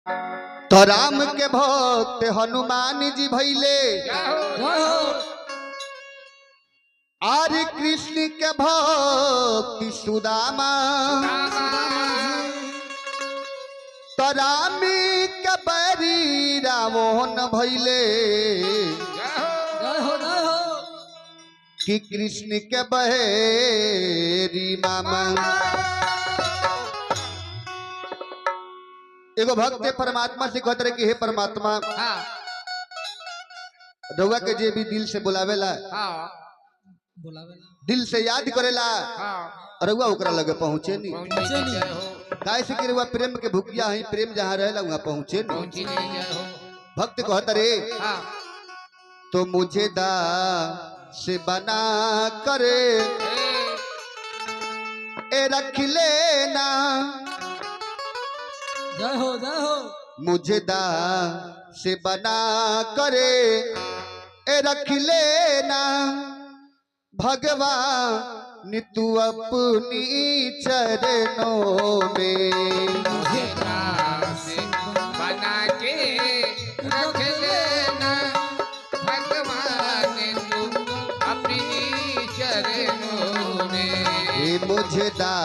तो राम के भक्त हनुमान जी भैले आर कृष्ण के भक्त सुदामा। तो राम के बैरी रावण भैले कि कृष्ण के बहेरी मामा। एगो भक्त परमात्मा से कहते रहे कि हे परमात्मा रउआ के जे भी दिल से बुलावेला दिल से याद करेला रउआ ओकरा लगे पहुंचे नहीं। काहे से कि रउआ प्रेम के भुकिया है, प्रेम जहाँ रहेला वहाँ पहुंचे नहीं। भक्त कहते रे तो मुझे दा से बना करे ए रख लेना, मुझे दा से बना करे ए रख लेना, भगवान तू अपनी चरणों में। मुझे दा से बना के रख लेना, भगवान तू अपनी चरणों में। मुझे दा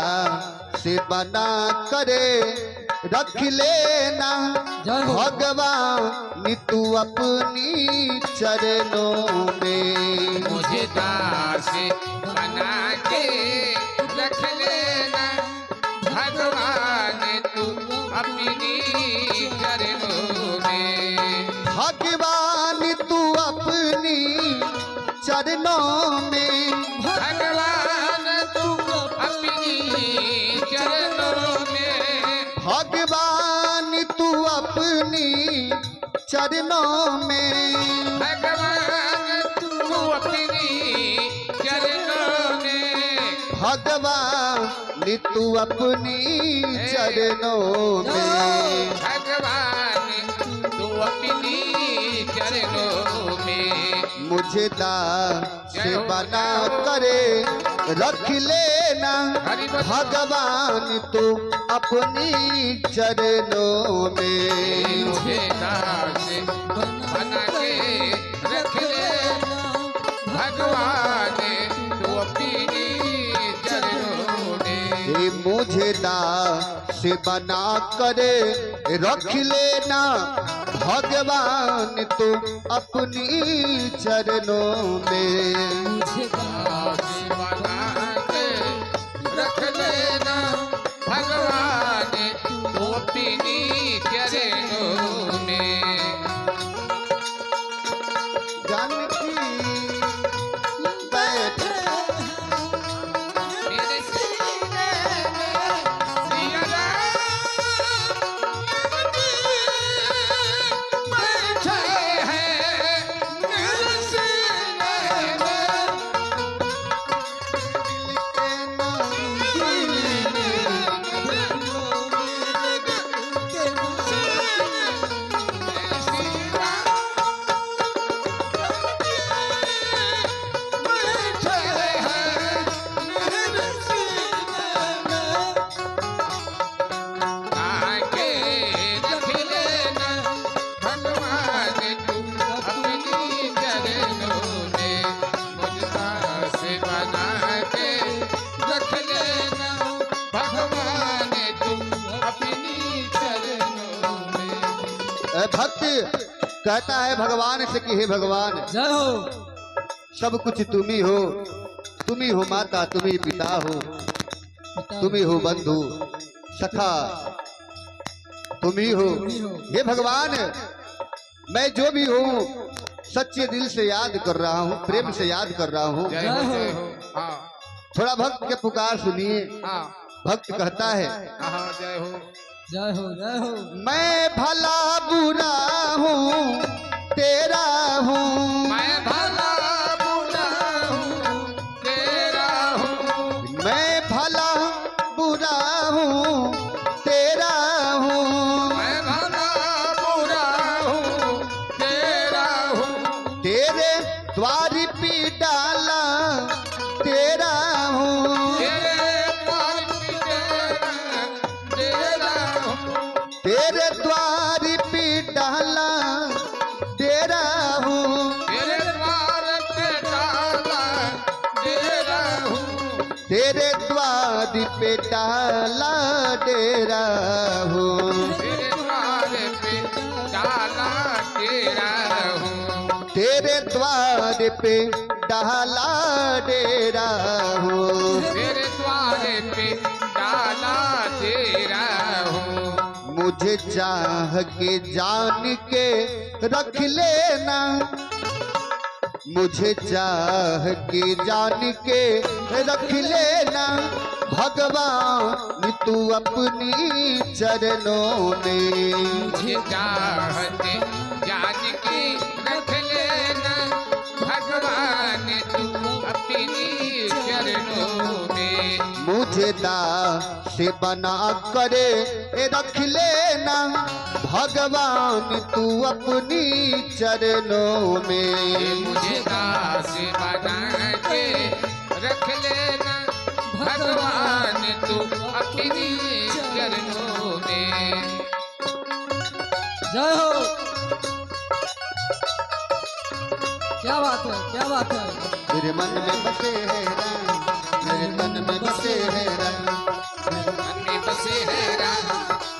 से बना करे रख लेना, भगवान तू अपनी चरणों में। मुझे दास बना के रख लेना, भगवान तू अपनी चरणों में। भगवान तू अपनी चरणों में, भगवान तू अपनी चरणों में। भगवान तू अपनी चरणों में। भगवान तू अपनी चरणों में। भगवान तू अपनी चरणों में। भगवान तू अपनी चरणों में। मुझे दास से बना करे रख लेना, भगवान तू अपनी चरणों में। मुझे दास बना के रख लेना, भगवान तू अपनी चरणों में। मुझे दास से बना करे रख लेना, भगवान तू अपनी चरणों में। मुझे दास बना के रख लेना, भगवान तू अपनी चरणों में। जानकी बैठ मेरे सीने में सिया राम बैठे हैं, मेरे सीने में। भक्त कहता है भगवान से कि हे भगवान जय हो, सब कुछ तुम ही हो, तुम ही हो माता, तुम ही पिता हो, तुम ही हो बंधु सखा, तुम ही हो। हे भगवान मैं जो भी हूँ सच्चे दिल से याद कर रहा हूँ, प्रेम से याद कर रहा हूँ। जय हो, जय हो। थोड़ा भक्त के पुकार सुनिए। भक्त कहता है जय हो, जय हो, जय हो। मैं भला बुरा हूँ तेरा हूँ, मैं भला बुरा हूँ तेरा हूँ। मैं भला बुरा हूँ तेरा हूँ, मैं भला बुरा हूँ तेरा हूँ। तेरे द्वार पे डाला तेरा हूँ, तेरे द्वार पे तेरा हूँ। तेरे द्वार पे डाला डेरा हो, तेरे द्वार पे डाला डेरा हूँ, तेरे द्वार पे डाला डेरा हो, तेरे द्वार पे डाला डेरा हूँ। मुझे चाह के जान के रख लेना, मुझे चाह के जान के रख लेना, भगवान तू अपनी चरणों में। मुझे चाहते जान के रख लेना, भगवान तू अपनी चरणों में। मुझे दास से बना करे रख लेना, भगवान तू अपनी चरणों में। मुझे दास बना के रख लेना, भगवान तू अपनी चरणों में। जय हो। क्या बात है, क्या बात है। मेरे मन में बसे है राम, मेरे तन में बसे है राम, मन में बसे है राम,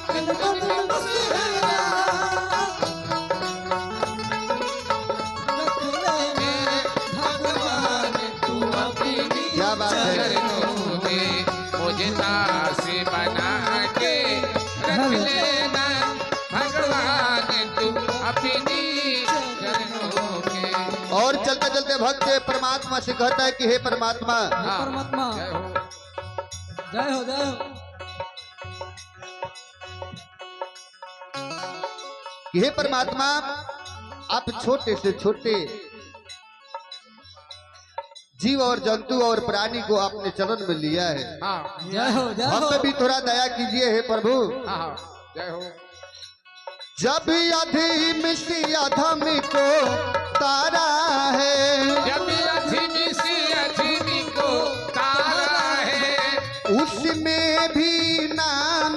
मन में बसे है राम। भगवान तू अपनी क्या बात है। चरणों में। मुझे दास बना के रख लेना, भगवान तू अपनी चरणों में। और चलते चलते भक्त परमात्मा से कहता है कि हे परमात्मा, हाँ, परमात्मा। जय हो। जय हो, जय हो। कि हे परमात्मा, आप छोटे से छोटे जीव और जंतु और प्राणी को आपने चरण में लिया है, हाँ, जय हो, जय हम हो। पे भी थोड़ा दया कीजिए हे प्रभु। हाँ, हाँ, जय हो। जब अधीम सी अधम को तारा है, जब अधीमी सी अधीमी को तारा है, उसमें भी नाम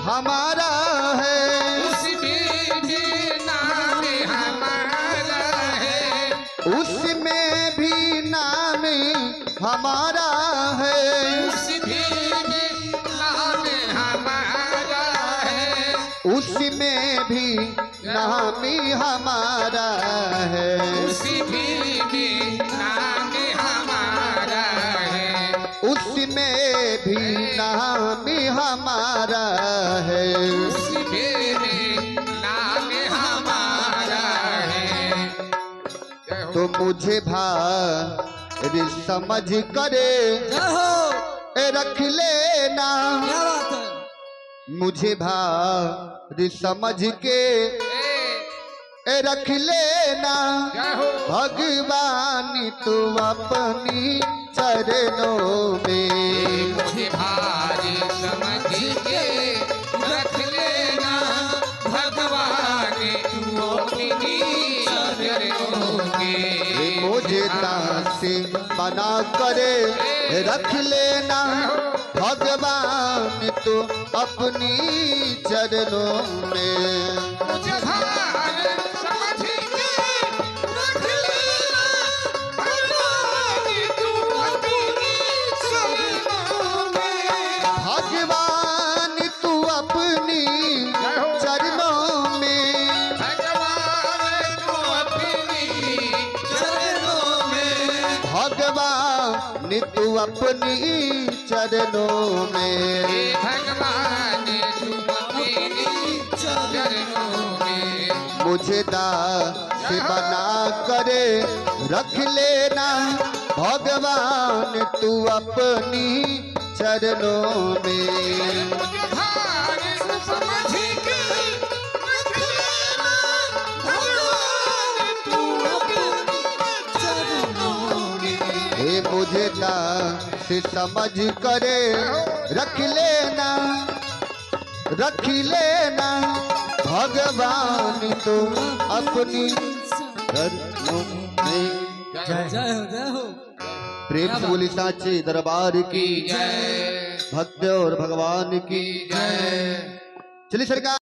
हमारा है, उसमें भी नाम हमारा है, उसमें भी नाम हमारा है, उसमें भी नाम हमारा है, उसमें भी नाम हमारा है, उसमें भी नाम हमारा है, उसमें भी नाम हमारा है। उसमें भी नाम हमारा है। जय हो। तो मुझे भारी समझ करे जय हो। रख लेना, क्या बात है। मुझे भारी समझ के रख लेना, जय हो। भगवान तू अपनी चरणों में। मुझे भारी समझ के रख लेना, भगवान तू अपनी चरणों में। मुझे दास बना करे रख लेना, भगवान तू अपनी चरणों में। मुझे भारी समझ के रख लेना, भगवान तू अपनी चरणों में। भगवान तू अपनी चरणों में, भगवान तू अपनी चरणों में। भगवान तू अपनी चरणों में। भगवान तू अपनी चरणों में। मुझे दास बना करे रख लेना, भगवान तू अपनी चरणों में। मुझे भारी समझ के रख लेना, भगवान तू अपनी चरणों में। हे मुझे दास समझ करे रख लेना, रख लेना, भगवान तू अपनी चरणों में। जय हो, जय हो। प्रेम से बोली साचे दरबार की जय, भक्त और भगवान की जय। चलिए सरकार।